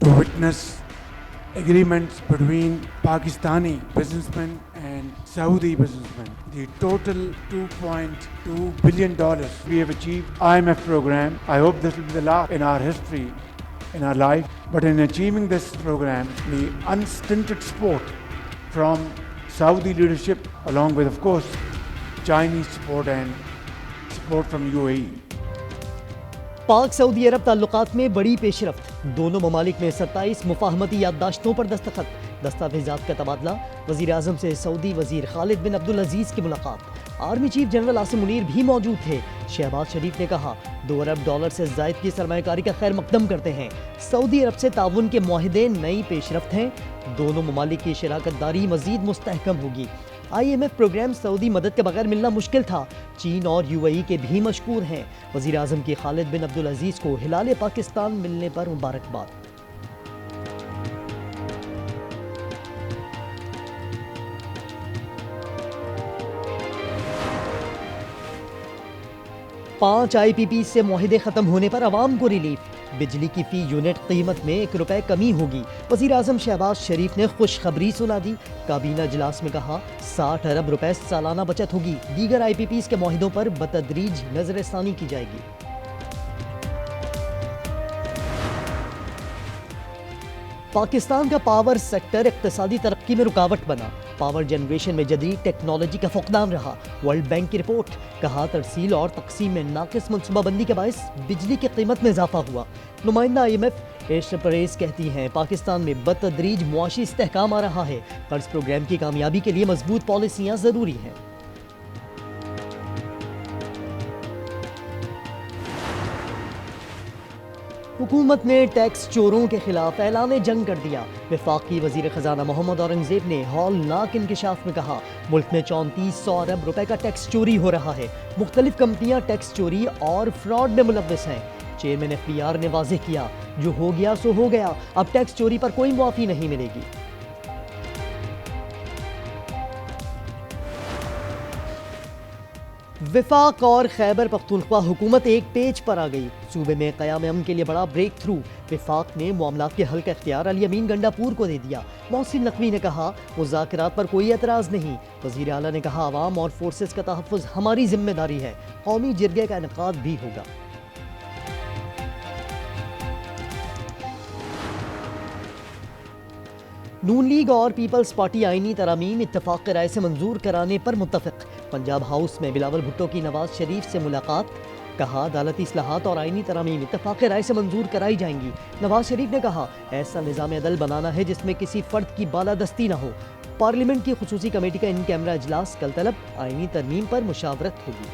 to witness agreements between Pakistani businessmen and Saudi businessmen. The total $2.2 billion we have achieved IMF program. I hope this will be the last in our history, in our life. But in achieving this program, the unstinted support from Saudi leadership, along with, of course, Chinese support and support from UAE. پاک سعودی عرب تعلقات میں بڑی پیش رفت، دونوں ممالک میں 27 مفاہمتی یادداشتوں پر دستخط، دستاویزات کا تبادلہ، وزیر اعظم سے سعودی وزیر خالد بن عبدالعزیز کی ملاقات، army chief general Asim Munir بھی موجود تھے۔ شہباز شریف نے کہا $2 ارب سے زائد کی سرمایہ کاری کا خیر مقدم کرتے ہیں، سعودی عرب سے تعاون کے معاہدے نئی پیش رفت ہیں، دونوں ممالک کی شراکت داری مزید مستحکم ہوگی۔ IMF پروگرام سعودی مدد کے بغیر ملنا مشکل تھا، چین اور UAE کے بھی مشکور ہیں۔ وزیر اعظم کی خالد بن عبدالعزیز کو ہلال پاکستان ملنے پر مبارکباد۔ پانچ IPP سے معاہدے ختم ہونے پر عوام کو ریلیف، بجلی کی فی یونٹ قیمت میں $1 کمی ہوگی۔ وزیر اعظم شہباز شریف نے خوشخبری سنا دی، کابینہ اجلاس میں کہا $60 ارب سالانہ بچت ہوگی، دیگر IPPs کے معاہدوں پر بتدریج نظر ثانی کی جائے گی۔ پاکستان کا پاور سیکٹر اقتصادی ترقی میں رکاوٹ بنا، پاور جنریشن میں جدید ٹیکنالوجی کا فقدان رہا۔ ورلڈ بینک کی رپورٹ، کہا ترسیل اور تقسیم میں ناقص منصوبہ بندی کے باعث بجلی کی قیمت میں اضافہ ہوا۔ نمائندہ IMF ایشر پریز کہتی ہیں پاکستان میں بتدریج معاشی استحکام آ رہا ہے، قرض پروگرام کی کامیابی کے لیے مضبوط پالیسیاں ضروری ہیں۔ حکومت نے ٹیکس چوروں کے خلاف اعلان جنگ کر دیا۔ وفاقی وزیر خزانہ محمد اورنگزیب نے ہولناک انکشاف میں کہا ملک میں 3400 ارب روپے کا ٹیکس چوری ہو رہا ہے، مختلف کمپنیاں ٹیکس چوری اور فراڈ میں ملوث ہیں۔ چیئرمین FBR نے واضح کیا جو ہو گیا سو ہو گیا، اب ٹیکس چوری پر کوئی معافی نہیں ملے گی۔ وفاق اور خیبر پختونخوا حکومت ایک پیج پر آ گئی، صوبے میں قیام امن کے لیے بڑا بریک تھرو۔ وفاق نے معاملات کے حل کا اختیار علی امین گنڈاپور کو دے دیا۔ محسن نقوی نے کہا مذاکرات پر کوئی اعتراض نہیں۔ وزیر اعلیٰ نے کہا عوام اور فورسز کا تحفظ ہماری ذمہ داری ہے، قومی جرگے کا انعقاد بھی ہوگا۔ نون لیگ اور پیپلز پارٹی آئینی ترامیم اتفاق رائے سے منظور کرانے پر متفق۔ پنجاب ہاؤس میں بلاول بھٹو کی نواز شریف سے ملاقات، کہا عدالتی اصلاحات اور آئینی ترامیم اتفاق رائے سے منظور کرائی جائیں گی۔ نواز شریف نے کہا ایسا نظام عدل بنانا ہے جس میں کسی فرد کی بالادستی نہ ہو۔ پارلیمنٹ کی خصوصی کمیٹی کا ان کیمرہ اجلاس کل طلب، آئینی ترمیم پر مشاورت ہوگی۔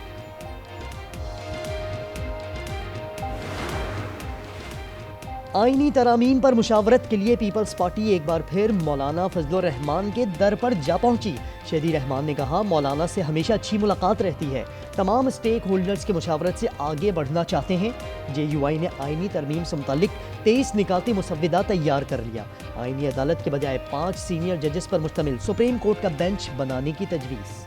آئینی ترامیم پر مشاورت کے لیے پیپلز پارٹی ایک بار پھر مولانا فضل الرحمان کے در پر جا پہنچی۔ شہدی رحمان نے کہا مولانا سے ہمیشہ اچھی ملاقات رہتی ہے، تمام اسٹیک ہولڈرز کے مشاورت سے آگے بڑھنا چاہتے ہیں۔ JUI نے آئینی ترمیم سے متعلق 23 نکاتی مسودہ تیار کر لیا۔ آئینی عدالت کے بجائے 5 سینئر ججز پر مشتمل سپریم کورٹ کا بینچ بنانے کی تجویز۔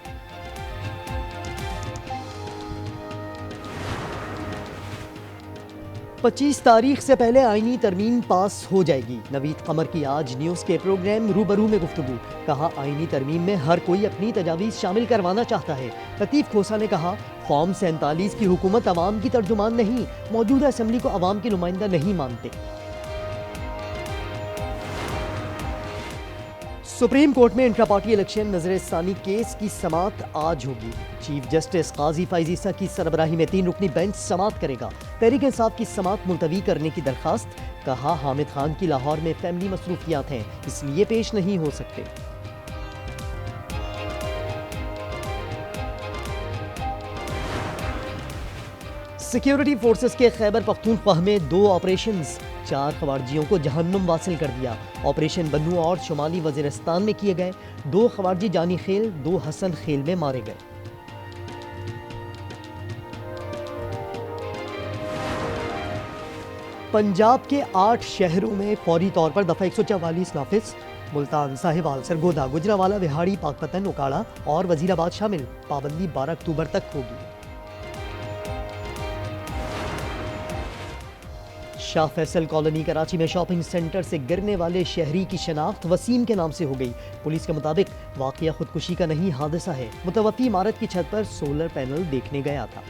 25 تاریخ سے پہلے آئینی ترمیم پاس ہو جائے گی۔ نوید قمر کی آج نیوز کے پروگرام روبرو میں گفتگو، کہا آئینی ترمیم میں ہر کوئی اپنی تجاویز شامل کروانا چاہتا ہے۔ لطیف کھوسا نے کہا فارم 47 کی حکومت عوام کی ترجمان نہیں، موجودہ اسمبلی کو عوام کی نمائندہ نہیں مانتے۔ سپریم کورٹ میں انٹرا پارٹی الیکشن نظر ثانی کیس کی سماعت آج ہوگی۔ چیف جسٹس قاضی فائز عیسیٰ کی سربراہی میں 3 رکنی بینچ سماعت کرے گا۔ تحریک انصاف کی سماعت ملتوی کرنے کی درخواست، کہا حامد خان کی لاہور میں فیملی مصروفیات ہیں اس لیے پیش نہیں ہو سکتے۔ سیکیورٹی فورسز کے خیبر پختونخوا میں 2 آپریشنز، 4 خوارجیوں کو جہنم واصل کر دیا۔ آپریشن بنو اور شمالی وزیرستان میں کیے گئے، 2 خوارجی جانی خیل، 2 حسن خیل میں مارے گئے۔ پنجاب کے 8 شہروں میں فوری طور پر دفعہ 144 نافذ، ملتان، ساہیوال، سرگودا، گجرانوالہ، وہاڑی، پاک پتن، اوکاڑہ اور وزیر آباد شامل۔ پابندی 12 اکتوبر تک ہوگی۔ شاہ فیصل کالونی کراچی میں شاپنگ سینٹر سے گرنے والے شہری کی شناخت وسیم کے نام سے ہو گئی۔ پولیس کے مطابق واقعہ خودکشی کا نہیں حادثہ ہے۔ متوفی عمارت کی چھت پر سولر پینل دیکھنے گیا تھا۔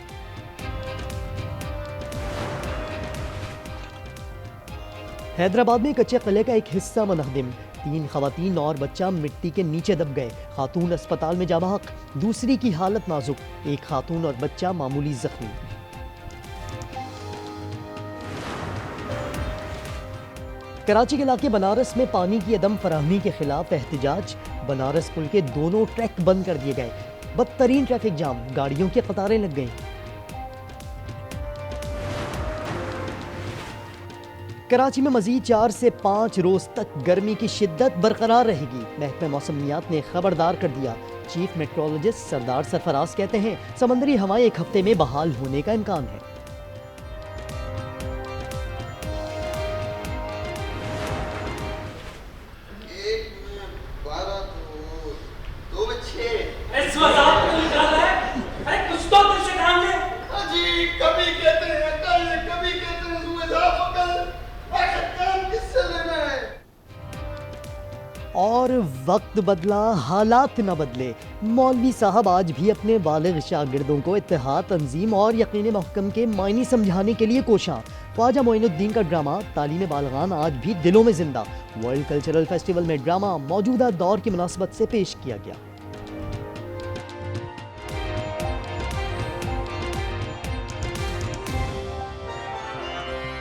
حیدرآباد میں کچے قلعے کا ایک حصہ منہدم، 3 خواتین اور بچہ مٹی کے نیچے دب گئے۔ خاتون اسپتال میں جاں بحق، دوسری کی حالت نازک، ایک خاتون اور بچہ معمولی زخمی۔ کراچی کے علاقے بنارس میں پانی کی عدم فراہمی کے خلاف احتجاج، بنارس پل کے دونوں ٹریک بند کر دیے گئے، بدترین ٹریفک جام، گاڑیوں کی قطاریں لگ گئیں۔ کراچی میں مزید 4 سے 5 روز تک گرمی کی شدت برقرار رہے گی، محکمہ موسمیات نے خبردار کر دیا۔ چیف میٹرولوجسٹ سردار سرفراز کہتے ہیں سمندری ہوائیں ایک ہفتے میں بحال ہونے کا امکان ہے۔ اور وقت بدلا حالات نہ بدلے، مولوی صاحب آج بھی اپنے بالغ شاگردوں کو اتحاد، تنظیم اور یقین محکم کے معنی سمجھانے کے لیے کوشاں۔ خواجہ معین الدین کا ڈرامہ تعلیم بالغان آج بھی دلوں میں زندہ۔ ورلڈ کلچرل فیسٹیول میں ڈرامہ موجودہ دور کی مناسبت سے پیش کیا گیا۔